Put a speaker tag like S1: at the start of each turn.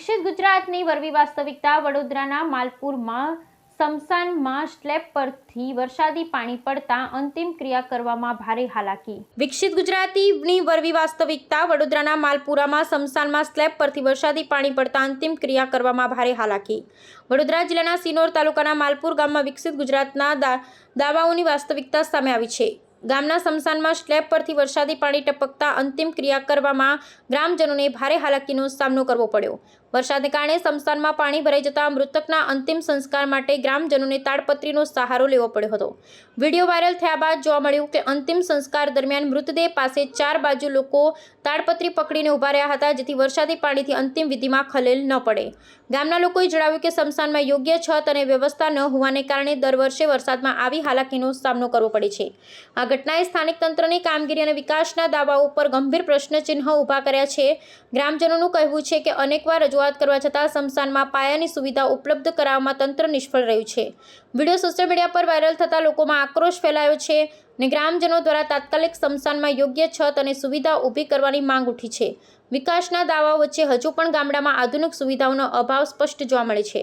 S1: વિકસિત ગુજરાતની વરવી વાસ્તવિકતા વડોદરાના માલપુરમાં સ્મશાનમાં સ્લેબ પરથી વરસાદી પાણી પડતા અંતિમ ક્રિયા કરવામાં ભારે હાલાકી। વિકસિત ગુજરાતની વરવી વાસ્તવિકતા વડોદરાના માલપુરામાં સ્મશાનમાં સ્લેબ પરથી વરસાદી પાણી પડતા અંતિમ ક્રિયા કરવામાં ભારે હાલાકી। વડોદરા જિલ્લાના સિનોર તાલુકાના માલપુર ગામમાં વિકસિત ગુજરાતના દાવાઓની વાસ્તવિકતા સામે આવી છે। ગામના સ્મશાનમાં સ્લેબ પરથી વરસાદી પાણી ટપકતા અંતિમ ક્રિયા કરવામાં ગ્રામજનોને ભારે હાલાકીનો સામનો કરવો પડ્યો। વરસાદને કારણે સ્મશાનમાં પાણી ભરાઈ જતા મૃતકના અંતિમ સંસ્કાર માટે ગ્રામજનોને તાડપત્રીનો સહારો લેવો પડ્યો હતો। વિડીયો વાયરલ થયા બાદ જોવા મળ્યું કે અંતિમ સંસ્કાર દરમિયાન મૃતદેહ પાસે ચાર બાજુ લોકો તાડપત્રી પકડીને ઊભા રહ્યા હતા, જેથી વરસાદી પાણીથી અંતિમ વિધિમાં ખલેલ ન પડે। ગામના લોકોએ જણાવ્યું કે સ્મશાનમાં યોગ્ય છત અને વ્યવસ્થા ન હોવાને કારણે દર વર્ષે વરસાદમાં આવી હાલાકીનો સામનો કરવો પડે છે। આ ઘટનાએ સ્થાનિક તંત્રની કામગીરી અને વિકાસના દાવાઓ પર ગંભીર પ્રશ્નચિહ્ન ઊભા કર્યા છે। ગ્રામજનોનું કહેવું છે કે અનેકવાર રજૂઆત કરવા છતાં સ્મશાનમાં પાયાની સુવિધા ઉપલબ્ધ કરાવવામાં તંત્ર નિષ્ફળ રહ્યું છે। વિડીયો સોશિયલ મીડિયા પર વાયરલ થતાં લોકોમાં આક્રોશ ફેલાયો છે અને ગ્રામજનો દ્વારા તાત્કાલિક સ્મશાનમાં યોગ્ય છત અને સુવિધા ઊભી કરવાની માંગ ઉઠી છે। વિકાસના દાવાઓ વચ્ચે હજુ પણ ગામડામાં આધુનિક સુવિધાઓનો અભાવ સ્પષ્ટ જોવા મળે છે।